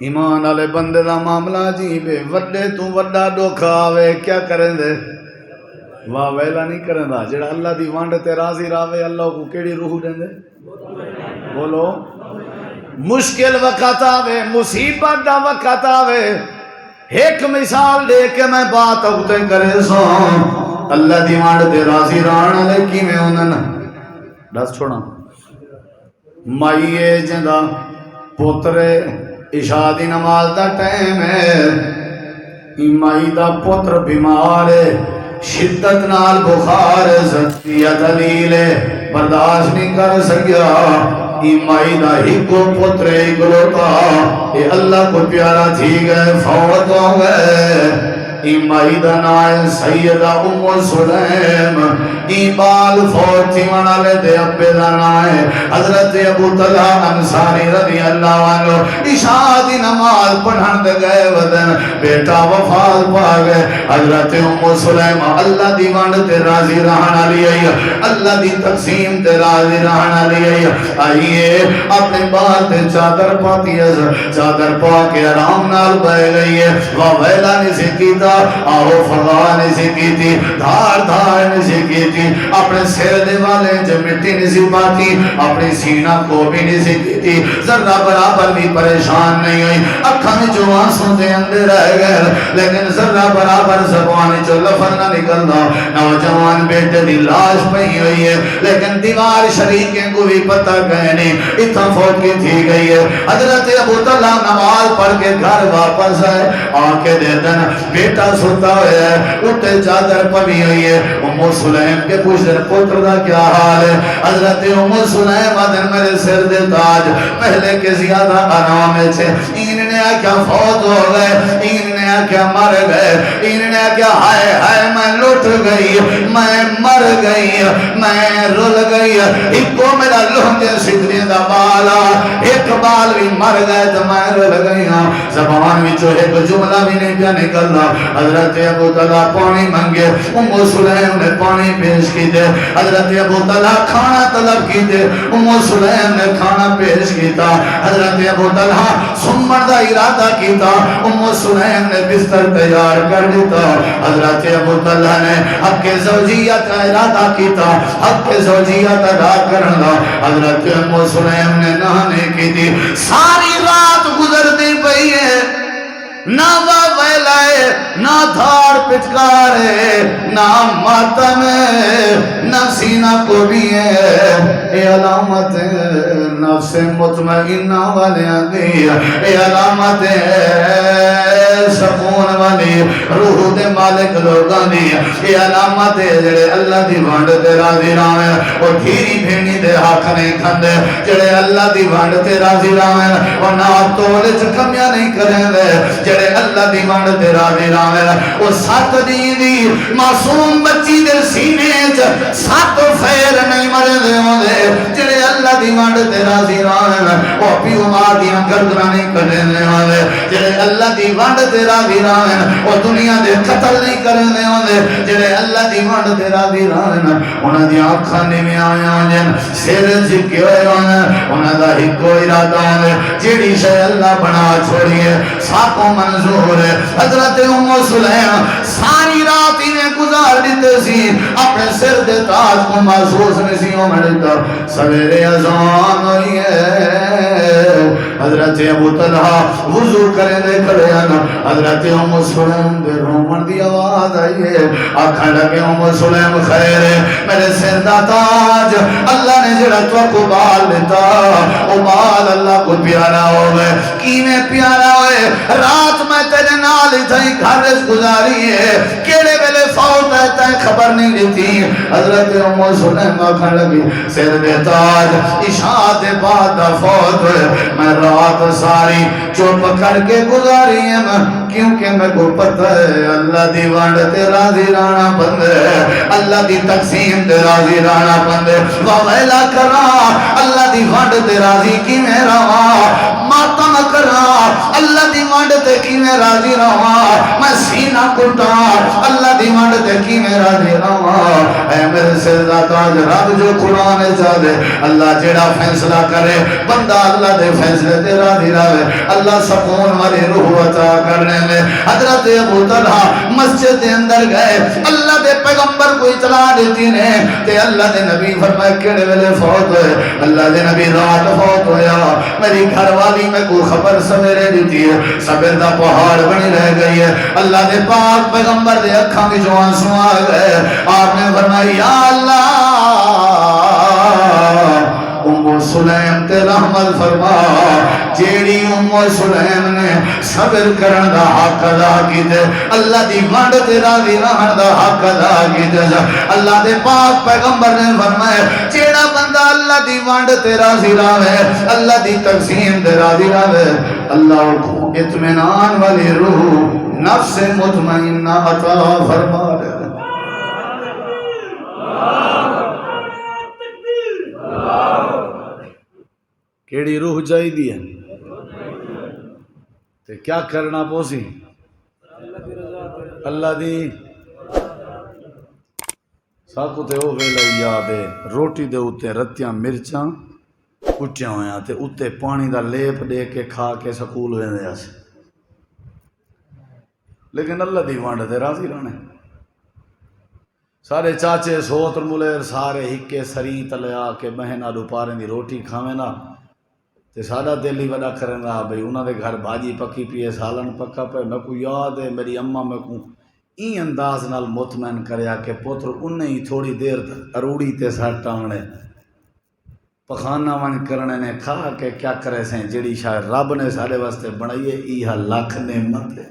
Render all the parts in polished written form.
ایمان والے بندے دا معاملہ عجیب ہے، وڈے تو وڈا دکھ آوے کیا کریں دے؟ واہ ویلا نہیں کریں دا۔ جڑا اللہ دی وانڈ تے راضی راوے اللہ کو کیڑی روح دیں دے؟ بولو مشکل وقت آوے، مصیبت دا وقت آوے، ایک مثال دے کے میں بات اگتے کرے سو اللہ دی وانڈ تے راضی رہن والے کیویں ہوندن؟ دس چھوڑا مائیے جندا پوترے عشاء دی نماز دا ٹائم ہے، مائی دا پتر بیمار ہے، شدت نال بخار زندگی دلیل ہے، برداشت نہیں کر سکیا، مائی دا ہکو پتر اکلوتا اے اللہ کو پیارا تھی گئے فوت ہو گئے۔ مائی دا نائے سیدہ ام سلیم، بال فوت تھی منالے دے ابے دا نائے حضرت ابو طلحہ انصاری رضی اللہ عنہ عشاء دی نماز پڑھن دے گئے ودن بیٹا وفات پا گئے۔ حضرت ام سلیم اللہ دی وانڈ تے راضی رہنا لیے، اللہ دی تقسیم تے راضی رہنا لیے، آئیے اپنے بال تے چادر پاتی ہے، چادر پا کے آرام نال بہ گئی ہے، ویلا نہیں سکیتا آہو فضا نے سکی تھی، دھار دھار نے سکی تھی، اپنے سیر دے والے جو مٹی نہیں سی پاتی، اپنی سینہ کو بھی نہیں سکی تھی، ذرہ برابر بھی پریشان نہیں ہوئی، اکھاں میں جو آنسوں دے اندر رہ گئے، لیکن ذرہ برابر زبان جو لفظ نہ نکلنا، نوجوان بیٹے دی لاش پہی ہوئی ہے، لیکن دیوار شریکیں کو بھی پتہ گئے نہیں، اتنا فوت کی تھی گئی ہے۔ حضرت ابو طلحہ نماز پڑھ کے گھر واپس آئے، آنکھیں دے دن بیٹا سوتا ہوئے ہے، اٹھے چادر پوی ہوئی ہے، ام سلیم کے پوچھتے پتر دا کیا حال ہے؟ حضرت ام سلیم آدھن میرے سر دے تاج پہلے کے زیادہ آرام ہے چھے، انہوں نے کیا فوت ہو گئے، انہوں نے کیا مر گئے، انہوں نے کیا ہائے ہائے میں لٹ گئی، میں مر گئی، میں رل گئی، ایک کو میرا لہنجے سکری دا بالا، ایک بال بھی مر گئے تو میں رل گئی، زبان بھی جو ایک جملہ بھی نہیں پیا نکلنا۔ حضرت ابو طلحہ پانی منگے، ام سلیم نے پانی پیش کی دے، حضرت ابو طلحہ کھانا طلب کی دے، ام سلیم نے کھانا پیش کیتا، حضرت ابو طلحہ سمن دا ارادہ کیتا، ام سلیم نے بستر تیار کر دیتا، حضرت ابو طلحہ نے حق زوجیت کا ارادہ کیتا، حق زوجیت ادا کرنا، حضرت ام سلیم نے نہانے کی دی، ساری رات گزر دی پئی ہے، نہ ویلائے نہ دھاڑ پچکارے نہ ماتم نہ سینہ کو بھی ہے، اے علامت نفس مطمئنہ والیاں دی، اے علامت سکون والی روح دے مالک لوگاں دی، اے علامت جڑے اللہ دی وانڈ تے راضی راویں، اور دھیری بھینی دے حق نہیں کھندے، جڑے اللہ دی وانڈ تے راضی راویں، اور نہ تولے چکمیاں نہیں کریں دے، جڑے اللہ دی وانڈ تے راضی راویں، وہ سات دی معصوم بچی دے سینے سات فیر نہیں مرے دے ہوندے، جڑے اللہ دی وانڈ تے راضی راویں، وہ پیو ماں دیاں گردناں نہیں کریں دے ہوندے، جڑے اللہ دی وانڈ تے راضی راویں، وہ دنیا دے قتل نہیں کریں دے ہوندے، جڑے اللہ دی وانڈ تے راضی راویں، انہاں دی آنکھاں میں آیاں جن سر جھکے ہوئے انہاں دا ہکو ارادہ ہوندے، جیڑی شے اللہ بنا چھوڑیے ساکوں منظور ہے۔ حضرت ام سلیم ساری رات انہیں گزار دیتے سی، اپنے سر دے تاج کو محسوس نہیں سی ہو ملتا، سویرے اذان ہوئی ہے، حضرت ابو طلحہ وضو کرے دے کھڑے ہیں، حضرت ام سلیم دے رومن دی آواز آئی ہے، آکھاں لگے ام سلیم خیر ہے، میرے سر دا تاج اللہ نے جڑا تو کو بال دیتا، وہ بال اللہ کو پیارا ہوئے، کیویں پیارا ہوئے، رات میں تیرے نال تھئی گھرس گزاری ہے، کیڑے ویلے فوت ہے تے خبر نہیں دیتی۔ حضرت ام سلیم آکھاں لگی سر دے تاج عشاء دے بعد فوت ہوئے، میں رات ساری چپ کر کے گزاری ہے، کیونکہ میں کو پتہ ہے اللہ دی وانڈ تے راضی رانا بندے، اللہ دی تقسیم تے راضی رانا بندے، ویلا کرا اللہ دی وانڈ تے راضی کی میرا ماتم کام کرا اللہ دی وانڈ تے کی میں راضی رہا میں سینہ کٹا اللہ دی وانڈ تے کی میں راضی رہا اے میرے سجدہ تاج رب جو قرآن چاہے اللہ جڑا فیصلہ کرے بندہ اللہ دے فیصلے تے راضی رہے اللہ سکون والی روح عطا کرنے میں حضرت ابو طلحہ مسجد دے اندر گئے اللہ دے پیغمبر کو اطلاع دیتی نے تے اللہ دے نبی فرمائے کیڑے ویلے فوت ہوئے اللہ دے نبی رات فوت ہویا میری گھر والی میں کوئی خبر سویرے دیتی ہے صبر دا پہاڑ بنی رہ گئی ہے اللہ دے پاک پیغمبر دے اکھاں وچ آنسو آ گئے آپ نے فرمایا یا اللہ ام سلیم تے رحمت فرما جیڑی ام سلیم نے صبر کرن دا حق ادا کیتے اللہ دی وانڈ تے راضی رہن دا حق ادا کیتے اللہ دے پاک پیغمبر نے فرمایا جیڑا بندہ اللہ دی وانڈ تے راضی رہے اللہ دی تقسیم تے راضی رہے اللہ کو اطمینان والی روح نفس مطمئنہ عطا فرما دے کیڑی روح چاہی دی ہے تے کیا کرنا پوسی اللہ دی ساکو تے او ویلے یاد ہے روٹی دے اتے رتیاں مرچاں کٹیاں ہویاں تے اتے پانی دا لیپ دے کے کھا کے سکول ویندے اس لیکن اللہ دی وانڈ تے راضی رہنے سارے چاچے سوتر ملیر سارے ہکے سری تلے آ کے بہن آلو پاریں دی روٹی کھاویں نا تے سادہ دل ہی وڈا کرن رہا بھئی انہاں دے گھر بھاجی پکی پی ہے سالن پکا پہ میں کو یاد ہے میری اماں میں کو این انداز نال مطمئن کریا کہ پتر انہیں ہی تھوڑی دیر تک اروڑی تے ساٹا ہونے پخانا ون کرنے نے کھا کے کیا کرے سیں جڑی شاید رب نے سارے واسطے بنائیے ایہا لاکھ نعمت ہے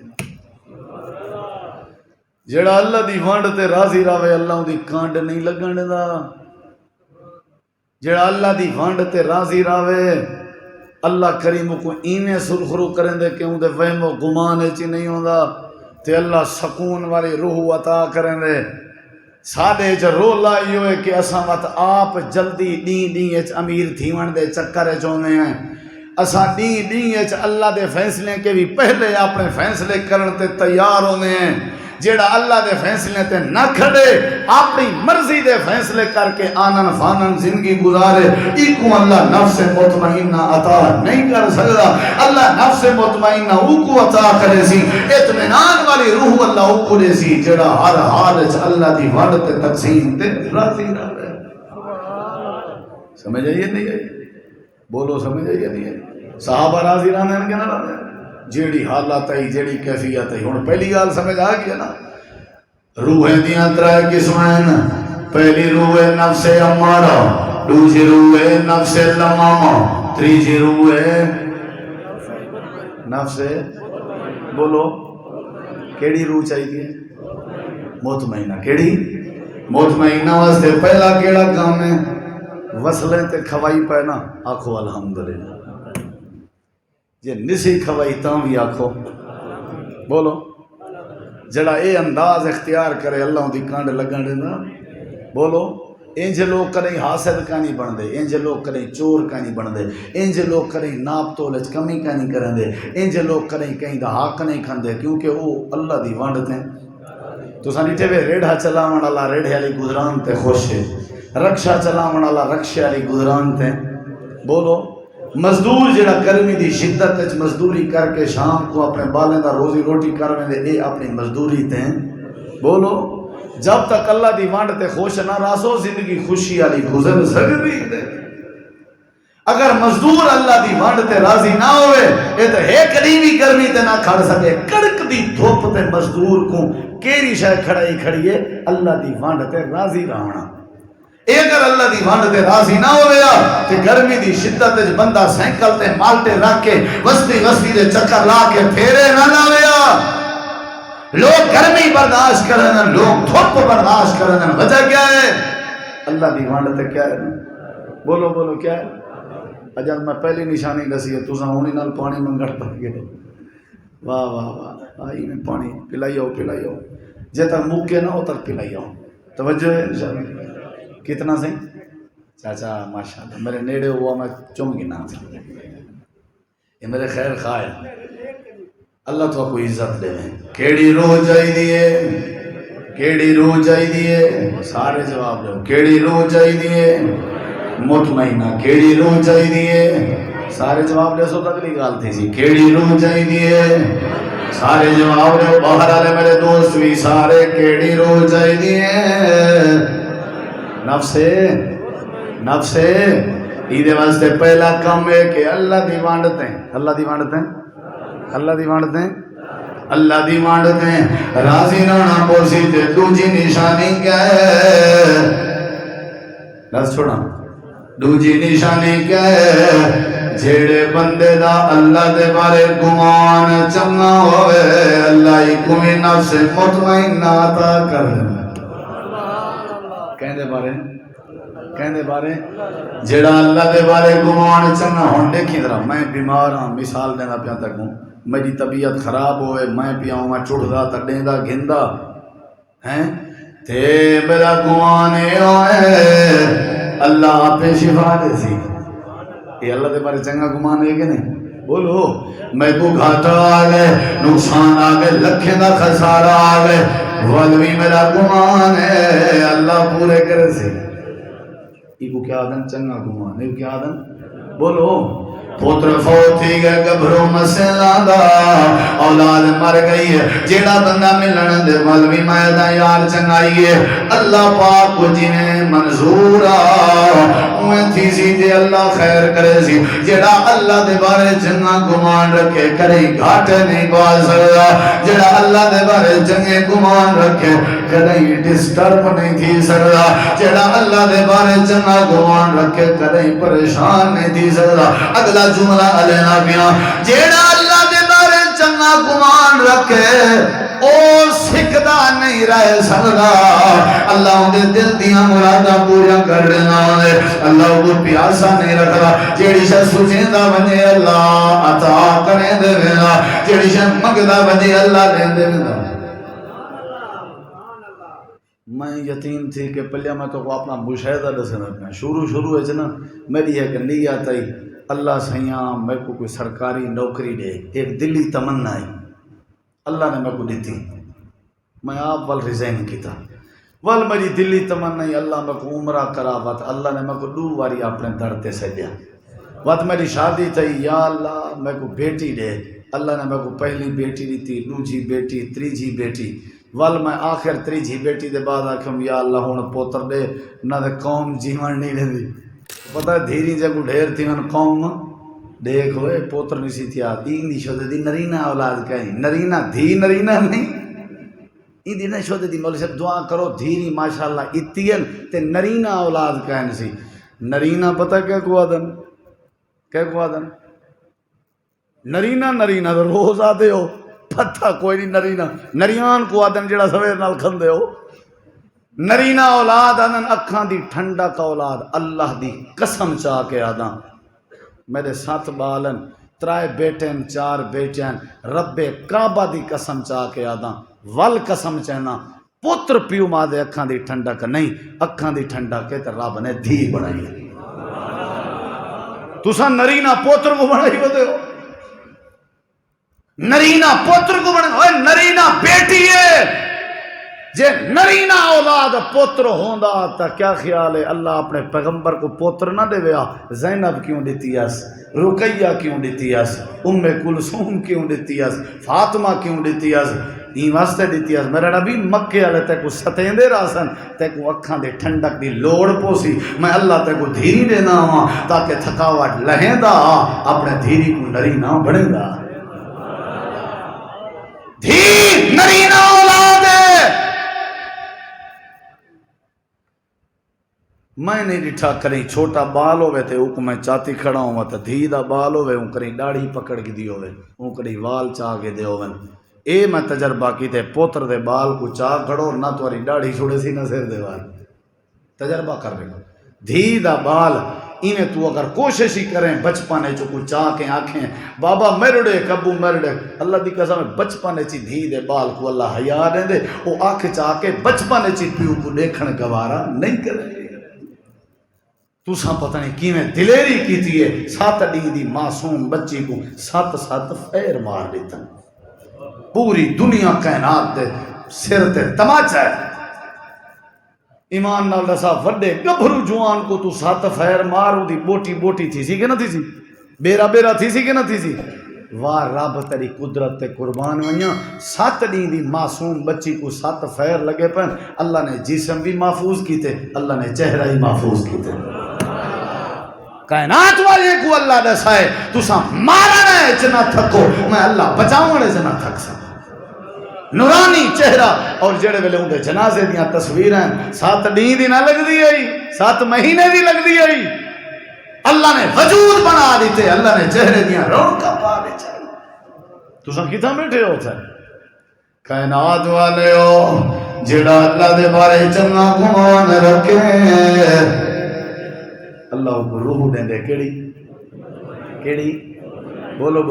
جڑا اللہ دی وانڈ تے راضی راوے اللہ دی کانڈ نہیں لگن دا جڑا اللہ دی وانڈ تے راضی راوے اللہ کریم کو اینے سرخرو کریں دے کہ ان دے وہم و گمان چی نہیں ہوندا تے اللہ سکون والی روح عطا کریں دے سادے جو رو لائی ہوئے کہ اساں وقت آپ جلدی دین اچ امیر تھیون دے چکر چونے ہیں اساں دین اچ اللہ دے فیصلے کے بھی پہلے اپنے فیصلے کرن تے تیار ہونے ہیں جیڑا اللہ دے فیصلے تے نہ کھڑے اپنی مرضی دے فیصلے کر کے آنن فانن زندگی گزارے ایکو اللہ نفس مطمئنہ عطا نہیں کر سکتا اللہ نفس مطمئنہ اوکو عطا کرے سی اطمینان والی روح اللہ اوکو دے سی جیڑا ہر حال اللہ دی وانڈ تے تقسیم تے راضی رہے سمجھ آئیے نہیں ہے بولو سمجھ آئیے نہیں ہے صحابہ راضی رہنے ہیں کہ نہ رہنے جیڑی حالات ہے جیڑی کیفیت ہے ہن پہلی گال سمجھ آ گیا نا روحیں دیاں ترے قسمیں پہلی روح نفس امارہ دوسری روح نفس لمامہ تیسری روح نفس بولو کیڑی روح چاہیے مطمئنہ کیڑی مطمئنہ واسطے پہلا کیڑا کام ہے وصلیں تے کھوائی پہ نا آکھو الحمدللہ جے نسی کھوائی تاں بھی آکھو بولو جڑا اے انداز اختیار کرے اللہ دی کانڈ لگن دینا بولو انج لوگ کریں حاسد کا نہیں بن دے انج لوگ کریں چور کا نہیں بن دے انج لوگ کریں ناپ تولج کمی کا نہیں کریں دے انج لوگ کریں کہیں دا حق نہیں کھن دے کیونکہ وہ اللہ دی وانڈ تھے تو سانیٹے وے ریڑھا چلاون اللہ ریڑھے علی گزران تے خوش ہے رکشہ چلاون اللہ رکشے علی گزران تے بولو مزدور جڑا گرمی دی شدت وچ مزدوری کر کے شام کو اپنے بالیں دا روزی روٹی کرویں دے اے اپنی مزدوری تے بولو جب تک اللہ دی وانڈ تے خوش نہ راسو زندگی خوشی والی گزر سکدی تے اگر مزدور اللہ دی وانڈ تے راضی نہ ہوئے اے تے ایک بھی گرمی تے نہ کھڑ سکے کڑک دی دھوپ تے مزدور کو کیڑی شے کھڑائی کھڑیے اللہ دی وانڈ تے راضی رہنا اگر اللہ دی وانڈ تے راضی نہ ہویا تے گرمی دی شدت وچ بندہ سائیکل تے مالٹے رکھ کے وسطی دے چکر لا کے پھیرے نہ لاویا لوگ گرمی برداشت کرن لوگ دھوپ برداشت کرن وجہ کیا ہے اللہ دی وانڈ تے کیا ہے بولو بولو کیا ہے اجل میں پہلی نشانی دسی ہے تساں ہونی نال پانی منگڑ پہ گئے واہ واہ واہ آئی میں پانی پلائی آؤ جے تک موکے نہ ہو تک پلائی آؤ توجہ ہے انشاءاللہ کتنا صحیح چاچا ماشاءاللہ میرے نیڑے ہوا میں چم گنا یہ میرے خیر خواہ ہے، اللہ تو کوئی عزت دے کیڑی روح چاہیے، کیڑی روح چاہیے، سارے جواب دو، کیڑی روح چاہیے، مطمئنہ کیڑی روح چاہیے، سارے جواب دے سو تکلی گال تھی سی، کیڑی روح چاہیے، سارے جواب دے باہر آلے میرے دوست بھی سارے کیڑی روح چاہیے، نفس ایدے واسطے پہلا کم ہے کہ اللہ دی وانڈتے ہیں، اللہ دی وانڈتے ہیں، اللہ دی وانڈتے ہیں، اللہ دی وانڈتے ہیں، راضی نہ پوسی تے دوجی نشانی کیا ہے، رس چھوڑا دوجی نشانی کیا ہے، جیڑے بندے دا اللہ دے بارے گمان چنگا ہوئے اللہ ہی کوئی نفس مطمئنہ عطا کر کہنے بارے جیڑا اللہ دے بارے گمان چنگا ہون دیکھی طرح میں بیمار ہوں، مثال دینا پیا تک ہوں، میری طبیعت خراب ہوئے میں پیاؤں میں چڑھدا تڑیندا گھندا ہیں تے میرا گمان ہوئے اللہ آپ شفا دے سی، یہ اللہ دے بارے چنگا گمان ہے کہ نہیں؟ بولو میں کو گھاٹا آگئے نقصان آگئے لکھیں دا خسارہ آگئے والوی میرا گمان ہے اللہ پورے کرے سی، یہ کو کیا آدن چنگا گمان ہے، کیا آدن بولو پوتر فوت تھی گئے گبھروں مسئلہ دا اولاد مر گئی ہے، جیڑا بندہ ملن دے والوی میدہ یار چنگائی ہے اللہ پاک کو جنہیں منظورا اویں تھی سی جے اللہ خیر کرے سی، جیڑا اللہ دے بارے چنگا گمان رکھے کرے گھاٹے نہیں پا سکتا، جیڑا اللہ دے بارے چنگے گمان رکھے کدیں ڈسٹرب نہیں تھی سکتا، جیڑا اللہ دے بارے چنگا گمان رکھے کدیں پریشان نہیں تھی سکتا، اگلا جملہ علینا پیا جیڑا اللہ دے بارے چنگا گمان رکھے او سکھدا نہیں رہ سکدا، اللہ ان دے دل دیاں مرادہ پورا کر دینا ہے، اللہ کو پیاسا نہیں رکھدا، جیڑی شاہ سوچیندہ بنے اللہ عطا کریں دے وینا، جیڑی شاہ مگدہ بنے اللہ لیں دے وینا۔ میں یتیم تھی کہ پلیا میں تو کو اپنا مشاہدہ دسنا پیا، شروع ہے جنا میری ایک نیت آئی اللہ سیاں میں کو کوئی سرکاری نوکری دے، ایک دلی تمنا ہے اللہ نے میں کو دیتی، میں آپ وال ریزائن کیتا وال میری دلی تمنا ہے اللہ میں کو عمرہ کرا وات اللہ نے میں کو 2 واری اپنے در تے سجیا وات میری شادی تھی یا اللہ میں کو بیٹی دے، اللہ نے میں کو پہلی بیٹی دیتی، دوجی بیٹی، تیجی بیٹی، وال میں آخر تیجی بیٹی دے بعد آکھوں یا اللہ ہن پوتر دے نہ دے قوم جیون نہیں دے، پتہ ہے دھیری جگہ ڈھیر تھی ان قوم دیکھ ہوئے پوتر نہیں سی تھی دین دی شدہ دی نرینہ اولاد کہیں، نرینہ دھی نرینہ نہیں، این دی نہیں شدہ دی مولی صاحب دعا کرو دھیری ماشاءاللہ اتین تے نرینہ اولاد کہیں سی، نرینہ پتہ کیا کو آدن نرینہ روز آدھے ہو پتہ کوئی نہیں نرینہ نریان کو آدن جڑا سویر نال کھندے ہو، نرینہ اولاد آدن اکھاں دی ٹھنڈا کا اولاد اللہ دی قسم چاہ کے آدن میرے 7 بالن 3 بیٹیں 4 بیٹیں رب کعبہ دی قسم چاہ کے آدن ول قسم چہنا پتر پیو ماں دے اکھاں دی ٹھنڈا کا نہیں، اکھاں دی ٹھنڈا کے تے رب نے دھی بنائی ہے، تساں نرینہ پوتر کو بنائی بدے ہو، نرینہ پوتر کو بنائی، نرینہ بیٹی ہے، جے نرینہ اولاد پوتر ہوندا تا کیا خیال ہے اللہ اپنے پیغمبر کو پوتر نہ دے ویا، زینب کیوں دیتی اس، رقیہ کیوں دیتی اس، کلثوم کیوں دیتی اس، فاطمہ کیوں دیتی اس، این واسطے دیتی اس میرا نبی مکے والے تے کو ستیندے راسن تے کو اکھاں دے ٹھنڈک دی لوڑ پوسی، میں اللہ تے کو دھیری دینا ہوں تاکہ تھکاوٹ لہندا اپنے دھیری کو نرینہ بڑھیں گا، دھیر نرینہ اولاد ہے، میں نہیں ڈٹھا کریں چھوٹا بال ہوئے تے اوک میں چاتی کھڑا ہوں تا دھی دا بال ہوئے اون کریں ڈاڑھی پکڑ کی دی ہوئے اون کریں وال چاہ کے دے ہوئے، اے میں تجربہ کی تے پوتر دے بال کو چاہ کھڑو نہ تواری ڈاڑھی چھوڑے سی نہ سر دے وال، تجربہ کر رہے دھی دا بال اینے تو اگر کوشش ہی کریں بچپانے چو کو چاہ کے آنکھیں بابا مرڑے کبو مرڑے، اللہ دی قسم ہے بچپانے چی دھی دے بال کو اللہ حیا دے دے وہ آنکھ چاہ کے بچپانے چی پیو کو دیکھن گوارا نہیں کرے، تساں پتہ نہیں کیویں دلیری کیتی ہے 7 ڈی دی معصوم بچی کو 7 فیر مار دیتا پوری دنیا کائنات دے سر تے تماچا ہے ایمان نال دسا وڈے گبھرو جوان کو تو 7 فیر مارو دی بوٹی تھی سی کہ نہ تھی سی بیرا تھی سی کہ نہ تھی سی واہ رب تیری قدرت تے قربان ویاں 7 ڈی دی معصوم بچی کو 7 فیر لگے پن اللہ نے جسم بھی محفوظ کیتے اللہ نے چہرہ ہی محفوظ کیتے کائنات والے کو اللہ دسائے تساں مارنا ہے چنا تھکو میں اللہ بچاؤں چنا تھک سا نورانی چہرہ اور جڑے ویلے اندے جنازے دیاں تصویریں 7 ڈی دی نہ لگ دی آئی 7 مہینے دی لگ دی آئی اللہ نے وجود بنا دیتے اللہ نے چہرے دیاں رونقاں پا دیتے تساں کتنا بیٹھے ہو تھے کائنات والے ہو جڑا اللہ دے بارے چنگا گمان رکھے اللہ کو روح دیں دے کیڑی بولو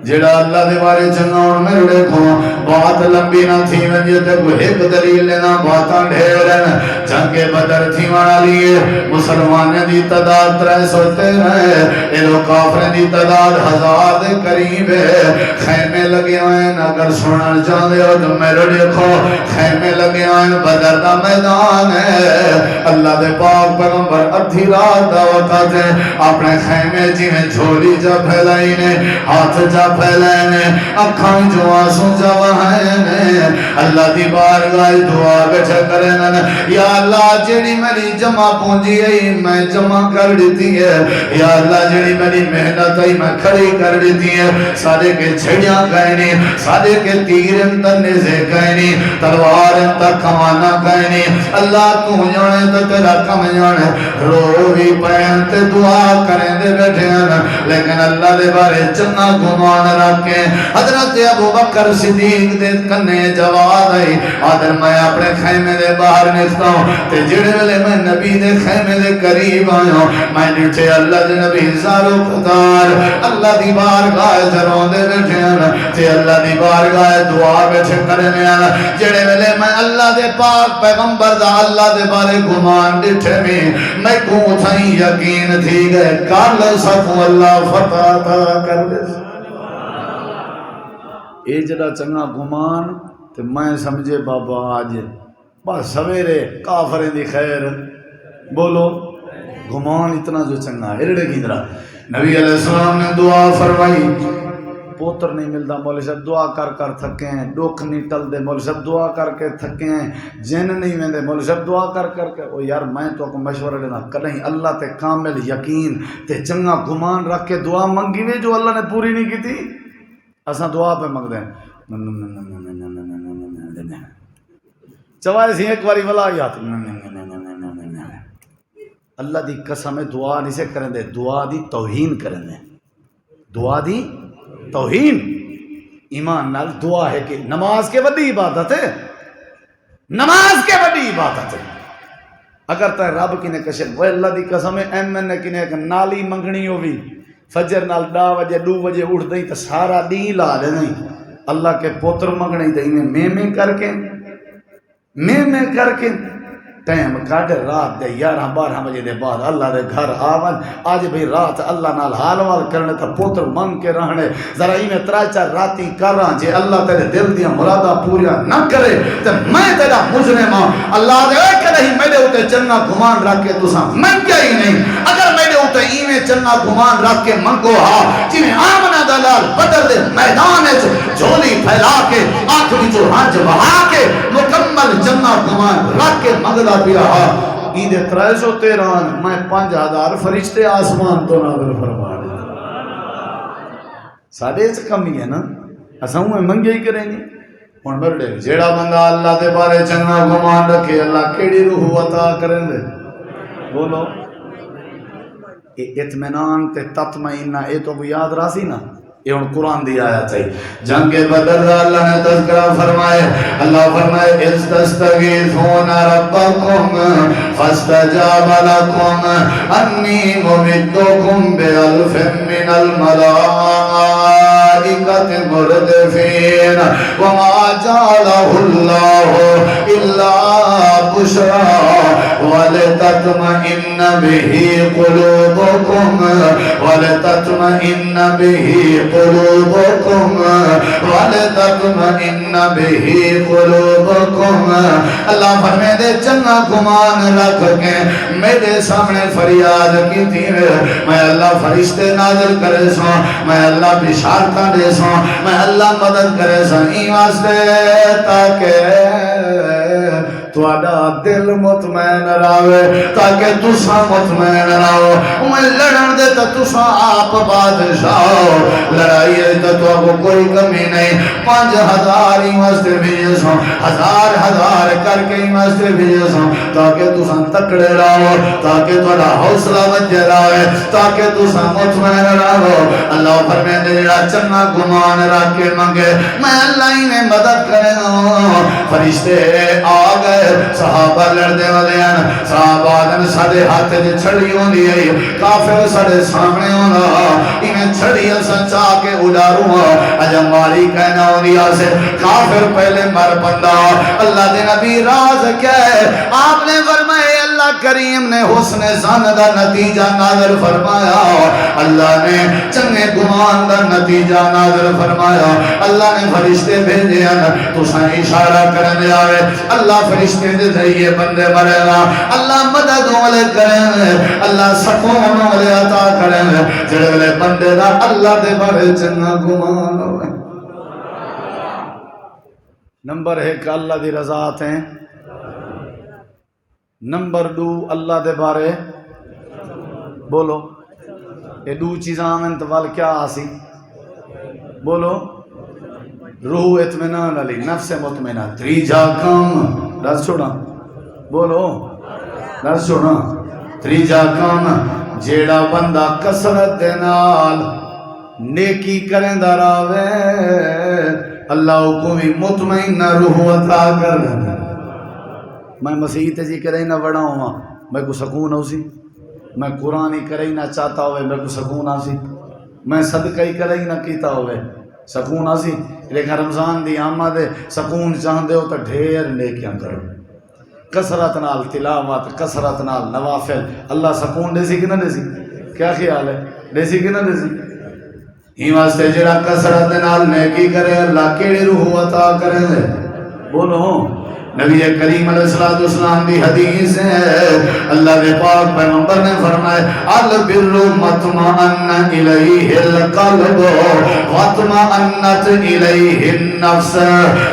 جڑا اللہ دے بارے چنگا اور میرے دیکھو بات لمبی نہ تھی ونجے تے کوئی ایک دلیل لینا باتاں ڈھیر ہیں جنگ بدر تھی وانا لیے مسلمانیں دی تعداد 313 ایلو کافریں دی تعداد 1000 دے قریب ہے خیمے لگے ہوئے اگر سنن چاہتے ہو تو میرے دیکھو خیمے لگے ہوئے بدر دا میدان ہے اللہ دے پاک پیغمبر ادھی رات دا وقت ہے اپنے خیمے جی میں جھولی جا پھیلائی نے ہاتھ جا پھیلانے اکھاں جو آنسو جا وہانے اللہ دی بارگاہ دعا بیٹھے کرنے یا اللہ جیڑی میری جمع پونجی ہے میں جمع کر دیتی ہے یا اللہ جیڑی میری محنت ہے میں کھڑی کر دیتی ہے سارے کے چھڑیاں کہنی سارے کے تیر انتر نیزے کہنی تلوار انتر کمانا کہنی اللہ تو جانے تو تیرا کم جانے رو بھی پہنتے دعا کریں دے بیٹھے ہیں لیکن اللہ دے بارے چنگا گمان رکھیں حضرت ابو بکر صدیق دے کنے جواب آئی آدر میں اپنے خیمے دے باہر نکتا ہوں تے جڑے ویلے میں نبی دے خیمے دے قریب آیا ہوں میں نیچے اللہ دے نبی زارو قطار اللہ دی بارگاہ جروں دے بیٹھے ہیں تے اللہ دی بارگاہ دعا بیٹھے کرنے ہیں جڑے ویلے میں اللہ دے پاک پیغمبر دا اللہ دے بارے گمان ڈٹھے میں کو تھائیں یقین تھی گئے کال سکو اللہ فتح تھا کر دے اے جڑا چنگا گمان تے میں سمجھے بابا آج بس سویرے کافریں دی خیر بولو گمان اتنا جو چنگا ہے ایرڑے کی طرح نبی علیہ السلام نے دعا فرمائی پوتر نہیں ملتا مولوی صاحب دعا کر کر تھکے ہیں دکھ نہیں ٹل دے مولوی صاحب دعا کر کے تھکے ہیں جن نہیں ویندے مولوی صاحب دعا کر کر کے او یار میں تو کو مشورہ دینا کہیں اللہ تے کامل یقین تے چنگا گمان رکھ کے دعا منگی وے جو اللہ نے پوری نہیں کی تھی اساں دعا پہ منگ دیں چوائے سی ایک باری ولا یاد اللہ دی قسم دعا نہیں سے کریں دے دعا دی توہین کریں دے دعا دی توہین ایمان نال دعا ہے کہ نماز کے بڑی عبادت ہے نماز کے بڑی عبادت ہے اگر تے رب کی نے کشن وہ اللہ دی قسم ایم نے کی نے نالی منگنی ہوئی فجر نال 10 بجے 2 بجے اٹھ دیں تو سارا دین لا دے نہیں اللہ کے پوتر منگنی دیں میں کر کے ٹائم کٹ رات دے 11-12 بجے دے بعد اللہ دے گھر آون آج بھی رات اللہ نال حال وال کرنے تا پوتر منگ کے رہنے ذرا میں 3-4 راتی کر رہا جے اللہ تیرے دل دیا مرادہ پوریا نہ کرے تو میں تیرا مجرم ہوں اللہ دے کہ نہیں میرے اوتے چنگا گمان رکھ کے تساں منگیا ہی نہیں اگر میرے اوتے ایویں چنگا گمان رکھ کے منگو ہا جویں آمنہ دلال بدر دے میدان وچ جھولی پھیلا کے آنکھ وچوں ہنج بہا کے مکمل چنگا گمان رکھ کے منگدا پیا عید 313 میں 5000 فرشتے آسمان تو نازل فرما دے سارے اس کمی ہے نا اساں میں منگے ہی کریں گے ہن بڑے جیڑا بندہ اللہ دے بارے چنگا گمان رکھے اللہ کیڑی روح عطا کریں دے بولو اطمینان تے تطمئنہ اے تو یاد راسی نا یہ ان قرآن دی آیت ہے جنگ بدر دا اللہ نے تذکرہ فرمائے اللہ فرمائے اِذْ تَسْتَغِيثُونَ رَبَّكُمْ فَاسْتَجَابَ لَكُمْ أَنِّي مُمِدُّكُمْ بِأَلْفٍ مِّنَ الْمَلَائِكَةِ الملائكة مردفين وما جعله الله إلا بشرى ولتطمئن به قلوبكم ولتطمئن به قلوبكم ولتطمئن به قلوبكم اللہ فرمائے دے چنگا گمان رکھ کے میرے سامنے فریاد کی تھی میں اللہ فرشتے نازل کرے سو میں اللہ بشارتاں دے سو میں اللہ مدد کرے سو این واسطے تاکہ تواڈا دل مطمئن رہے تاکہ تساں مطمئن رہو میں لڑن دے تا تساں آپ بادشاہ لڑائی دے تا تو کوئی کمی نہیں 5000 ہی واسطے بھیجے سو ہزار کر کے ہی واسطے بھیجے سو تاکہ تساں تکڑے رہو تاکہ تواڈا حوصلہ وجے رہے تاکہ تساں مطمئن رہو اللہ فرمائے جڑا چنگا گمان رکھ کے منگے میں اللہ ہی میں مدد کرے گا فرشتے آ گئے صحابہ لڑنے والے ہیں صحابہ آدم ساڑے ہاتھ جے چھڑی ہوں دی ہے کافر ساڑے سامنے ہونا انہیں چھڑی سچا کے اڈاروں اجا ماری کہنا ہوں دی آسے کافر پہلے مر بندہ اللہ دے نبی راز کیا ہے آپ نے فرمائے اللہ کریم نے حسن زن دا نتیجہ نازل فرمایا اللہ نے چنگے گمان دا نتیجہ نازل فرمایا اللہ نے فرشتے بھیجے ہیں تو سائیں اشارہ کرنے آئے اللہ فرشتے دے ذریعے بندے مرے گا اللہ مدد والے کریں اللہ سکون والے عطا کریں جڑے والے بندے دا اللہ دے بارے چنگا گمان ہوئے نمبر 1 اللہ دی رضاعت ہیں نمبر 2 اللہ دے بارے بولو یہ 2 چیزاں آمن تو وال کیا آسی بولو روح اطمینان علی نفس مطمئنہ تریجا کم رس چھوڑا بولو رس چھوڑا تریجا کم جیڑا بندہ کسرت دے نال نیکی کریں دراوے اللہ کو بھی مطمئنہ روح عطا کر میں مسیح تجی کریں نہ بڑا ہوں میں کو سکون ہو سی میں قرآن ہی کریں نہ چاہتا ہوئے میں کو سکون آسی میں صدقہ ہی کریں نہ کیتا ہوئے سکون آسی لیکن رمضان دی آمد سکون چاہن دے ہو تو ڈھیر نیکیاں کرو کسرت نال تلاوت کسرت نال نوافل اللہ سکون دے سی کہ نہ دے سی کیا خیال ہے دے سی کہ نہ دے سی ہی واسطے جڑا کسرت نال نیکی کرے اللہ کیڑی روح عطا کرے بولو نبی کریم علیہ السلام دی حدیث ہے اللہ کے پاک پیغمبر نے فرمائے البر مطمئن الیہ القلب واطمئنت الیہ النفس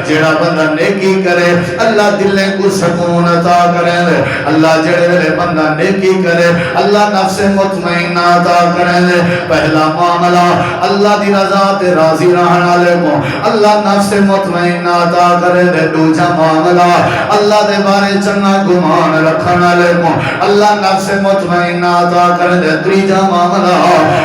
جڑا بندہ نیکی کرے اللہ دل کو سکون عطا کرے اللہ جڑے بندہ نیکی کرے اللہ نفس مطمئنہ عطا کرے پہلا معاملہ اللہ دی رضا تے راضی رہن والے کو اللہ نفس مطمئنہ عطا کرے دوسرا معاملہ اللہ دے بارے چنگا گمان رکھنا لے کو اللہ نفس مطمئنہ عطا کر دے تیجا معاملہ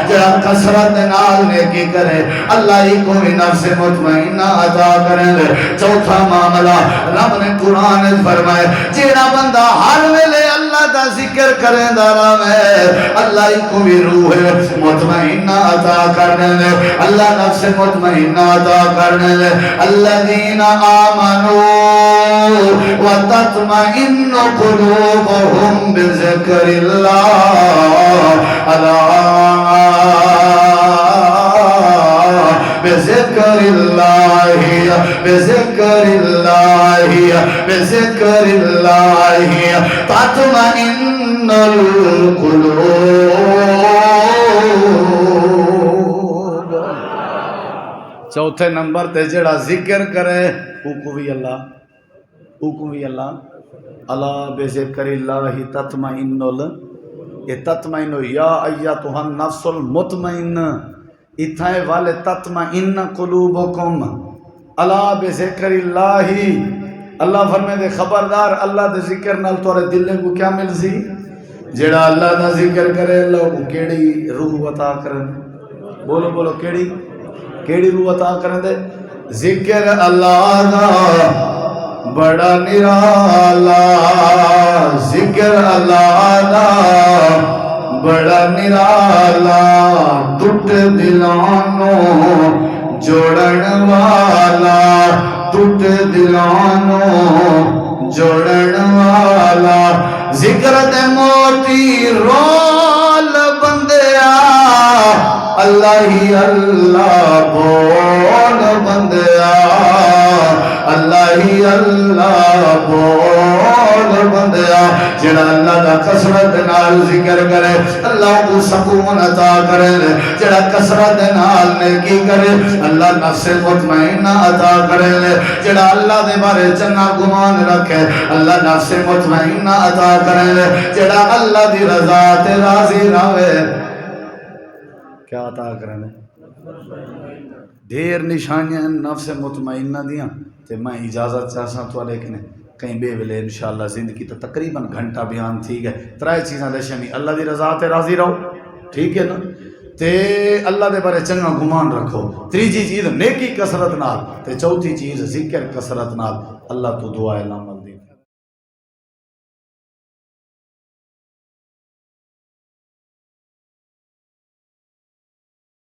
جڑا کسرت نال نیکی کرے اللہ ہی کو بھی نفس مطمئنہ عطا کر دے چوتھا معاملہ رب نے قرآن فرمائے جڑا بندہ ہر ویلے اللہ دا ذکر کرے دارا میں اللہ ہی کو بھی روح مطمئنہ عطا کر دے اللہ نفس مطمئنہ عطا کر دے الذین آمنوا وتطمئن قلوبهم بذكر الله ألا بذكر الله بذكر الله بذكر الله تطمئن القلوب چوتھے نمبر تے جڑا ذکر کرے وہ بھی اللہ حکمی اللہ بذکر اللہ تطمئن یہ تطمئن یا ایتھا النفس المطمئن اتھائے والے تطمئن قلوبکم اللہ بذکر اللہ اللہ فرمائے دے خبردار اللہ دے ذکر نال تورے دلے کو کیا مل سی جڑا اللہ دا ذکر کرے اللہ کو کیڑی روح عطا کرن بولو بولو کیڑی روح عطا کرن دے ذکر اللہ دا بڑا نرالا ذکر اللہ دا بڑا نرالا ٹوٹ دلانوں جوڑن والا ٹوٹ دلانوں جوڑن والا ذکر دے موتی رول بندیا اللہ ہی اللہ بول بندیا اللہ ہی اللہ بول بندیا جڑا اللہ دا کثرت نال ذکر کرے اللہ کو سکون عطا کرے جڑا کثرت نال نیکی کرے اللہ نفس مطمئنہ عطا کرے جڑا اللہ دے بارے چنگا گمان رکھے اللہ نفس مطمئنہ عطا کرے جڑا اللہ دی رضا تے راضی رہے کیا عطا کرنے دیر نشانیاں نفس مطمئنہ دیاں تے میں اجازت چاہساں تو لیکن کہیں بے ویلے انشاءاللہ زندگی تو تقریباً گھنٹہ بیان تھی گئے ترائے چیزاں دے شمی اللہ دی رضا تے راضی رہو ٹھیک ہے نا تے اللہ دے بارے چنگا گمان رکھو تیجی چیز نیکی کثرت نال تے چوتھی چیز ذکر کثرت نال اللہ تو دعا ہے لامل دی